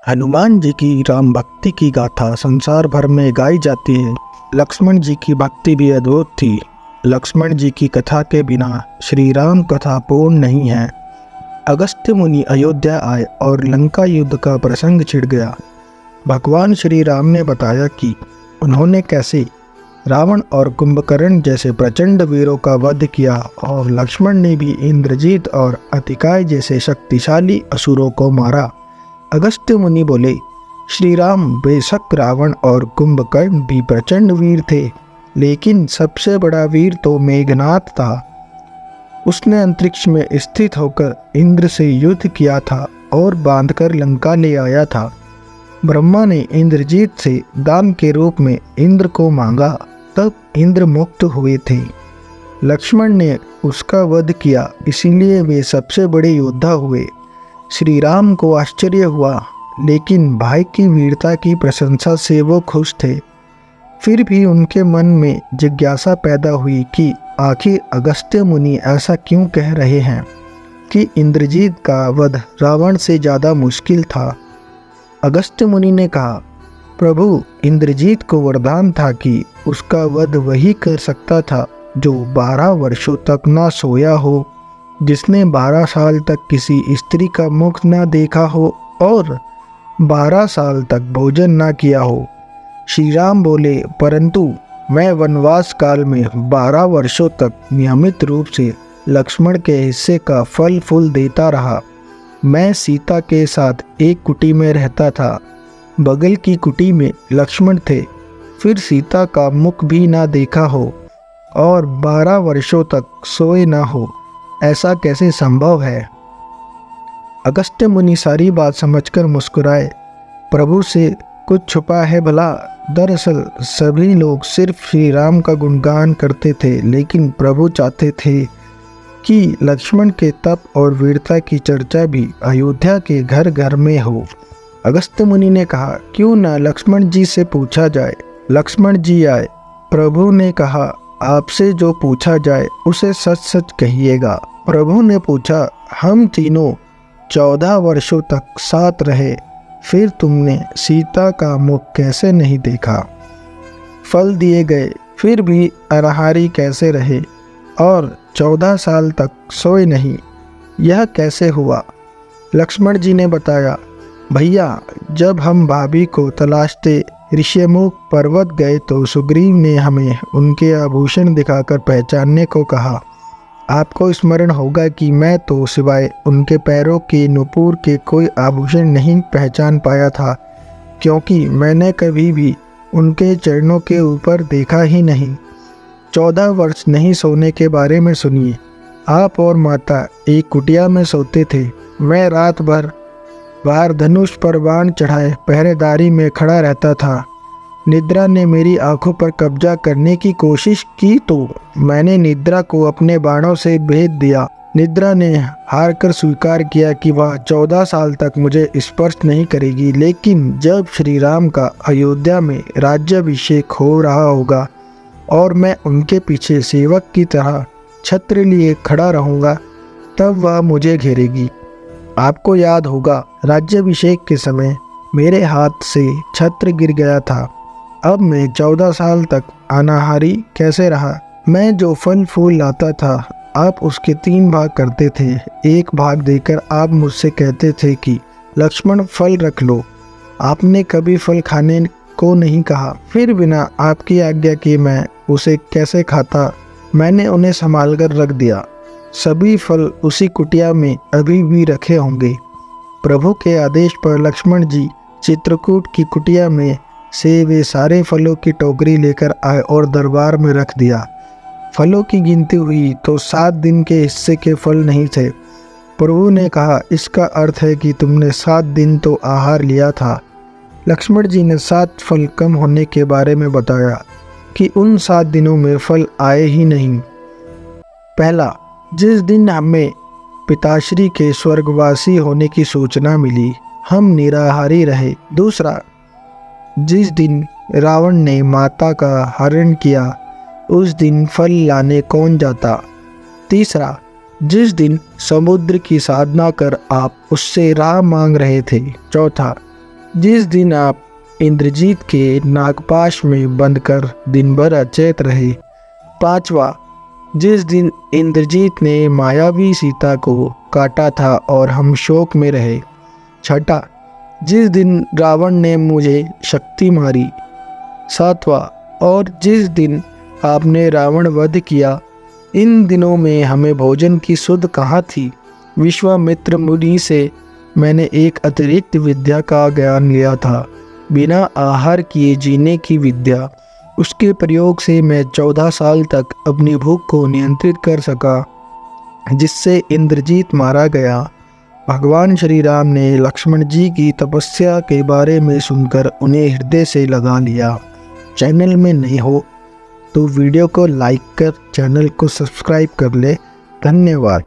हनुमान जी की राम भक्ति की गाथा संसार भर में गाई जाती है। लक्ष्मण जी की भक्ति भी अद्भुत थी। लक्ष्मण जी की कथा के बिना श्री राम कथा पूर्ण नहीं है। अगस्त्य मुनि अयोध्या आए और लंका युद्ध का प्रसंग छिड़ गया। भगवान श्री राम ने बताया कि उन्होंने कैसे रावण और कुंभकर्ण जैसे प्रचंड वीरों का वध किया और लक्ष्मण ने भी इंद्रजीत और अतिकाय जैसे शक्तिशाली असुरों को मारा। अगस्त्य मुनि बोले, श्री राम बेशक रावण और कुंभकर्ण भी प्रचंड वीर थे, लेकिन सबसे बड़ा वीर तो मेघनाथ था। उसने अंतरिक्ष में स्थित होकर इंद्र से युद्ध किया था और बांधकर लंका ले आया था। ब्रह्मा ने इंद्रजीत से दान के रूप में इंद्र को मांगा, तब इंद्र मुक्त हुए थे। लक्ष्मण ने उसका वध किया, इसीलिए वे सबसे बड़े योद्धा हुए। श्री राम को आश्चर्य हुआ, लेकिन भाई की वीरता की प्रशंसा से वो खुश थे। फिर भी उनके मन में जिज्ञासा पैदा हुई कि आखिर अगस्त्य मुनि ऐसा क्यों कह रहे हैं कि इंद्रजीत का वध रावण से ज़्यादा मुश्किल था। अगस्त्य मुनि ने कहा, प्रभु, इंद्रजीत को वरदान था कि उसका वध वही कर सकता था जो 12 वर्षों तक ना सोया हो, जिसने 12 साल तक किसी स्त्री का मुख न देखा हो और 12 साल तक भोजन न किया हो। श्री राम बोले, परंतु मैं वनवास काल में 12 वर्षों तक नियमित रूप से लक्ष्मण के हिस्से का फल फूल देता रहा। मैं सीता के साथ एक कुटी में रहता था। बगल की कुटी में लक्ष्मण थे। फिर सीता का मुख भी ना देखा हो और 12 वर्षों तक सोए ना हो, ऐसा कैसे संभव है। अगस्त्य मुनि सारी बात समझकर मुस्कुराए। प्रभु से कुछ छुपा है भला। दरअसल सभी लोग सिर्फ श्री राम का गुणगान करते थे, लेकिन प्रभु चाहते थे कि लक्ष्मण के तप और वीरता की चर्चा भी अयोध्या के घर घर में हो। अगस्त्य मुनि ने कहा, क्यों ना लक्ष्मण जी से पूछा जाए। लक्ष्मण जी आए। प्रभु ने कहा, आपसे जो पूछा जाए उसे सच सच कहिएगा। प्रभु ने पूछा, हम तीनों 14 वर्षों तक साथ रहे, फिर तुमने सीता का मुख कैसे नहीं देखा। फल दिए गए, फिर भी अनाहारी कैसे रहे और 14 साल तक सोए नहीं, यह कैसे हुआ। लक्ष्मण जी ने बताया, भैया, जब हम भाभी को तलाशते ऋष्यमुख पर्वत गए तो सुग्रीव ने हमें उनके आभूषण दिखाकर पहचानने को कहा। आपको स्मरण होगा कि मैं तो सिवाय उनके पैरों के नुपुर के कोई आभूषण नहीं पहचान पाया था, क्योंकि मैंने कभी भी उनके चरणों के ऊपर देखा ही नहीं। 14 वर्ष नहीं सोने के बारे में सुनिए। आप और माता एक कुटिया में सोते थे। मैं रात भर बाहर धनुष पर बाण चढ़ाए पहरेदारी में खड़ा रहता था। निद्रा ने मेरी आंखों पर कब्जा करने की कोशिश की तो मैंने निद्रा को अपने बाणों से भेद दिया। निद्रा ने हार कर स्वीकार किया कि वह 14 साल तक मुझे स्पर्श नहीं करेगी, लेकिन जब श्री राम का अयोध्या में राज्याभिषेक हो रहा होगा और मैं उनके पीछे सेवक की तरह छत्र लिए खड़ा रहूँगा, तब वह मुझे घेरेगी। आपको याद होगा, राज्याभिषेक के समय मेरे हाथ से छत्र गिर गया था। अब मैं 14 साल तक अनाहारी कैसे रहा। मैं जो फल फूल लाता था, आप उसके 3 भाग करते थे। एक भाग देकर आप मुझसे कहते थे कि लक्ष्मण, फल रख लो। आपने कभी फल खाने को नहीं कहा। फिर बिना आपकी आज्ञा के मैं उसे कैसे खाता। मैंने उन्हें संभाल कर रख दिया। सभी फल उसी कुटिया में अभी भी रखे होंगे। प्रभु के आदेश पर लक्ष्मण जी चित्रकूट की कुटिया में से वे सारे फलों की टोकरी लेकर आए और दरबार में रख दिया। फलों की गिनती हुई तो 7 दिन के हिस्से के फल नहीं थे। प्रभु ने कहा, इसका अर्थ है कि तुमने 7 दिन तो आहार लिया था। लक्ष्मण जी ने 7 फल कम होने के बारे में बताया कि उन 7 दिनों में फल आए ही नहीं। पहला, जिस दिन हमें पिताश्री के स्वर्गवासी होने की सूचना मिली, हम निराहारी रहे। दूसरा, जिस दिन रावण ने माता का हरण किया, उस दिन फल लाने कौन जाता। तीसरा, जिस दिन समुद्र की साधना कर आप उससे राह मांग रहे थे। चौथा, जिस दिन आप इंद्रजीत के नागपाश में बंद कर दिन भर अचेत रहे। 5वां, जिस दिन इंद्रजीत ने मायावी सीता को काटा था और हम शोक में रहे। 6, जिस दिन रावण ने मुझे शक्ति मारी। 7वां, और जिस दिन आपने रावण वध किया। इन दिनों में हमें भोजन की सुध कहाँ थी। विश्वामित्र मुनि से मैंने एक अतिरिक्त विद्या का ज्ञान लिया था, बिना आहार किए जीने की विद्या। उसके प्रयोग से मैं 14 साल तक अपनी भूख को नियंत्रित कर सका, जिससे इंद्रजीत मारा गया। भगवान श्री राम ने लक्ष्मण जी की तपस्या के बारे में सुनकर उन्हें हृदय से लगा लिया। चैनल में नए हो तो वीडियो को लाइक कर चैनल को सब्सक्राइब कर ले। धन्यवाद।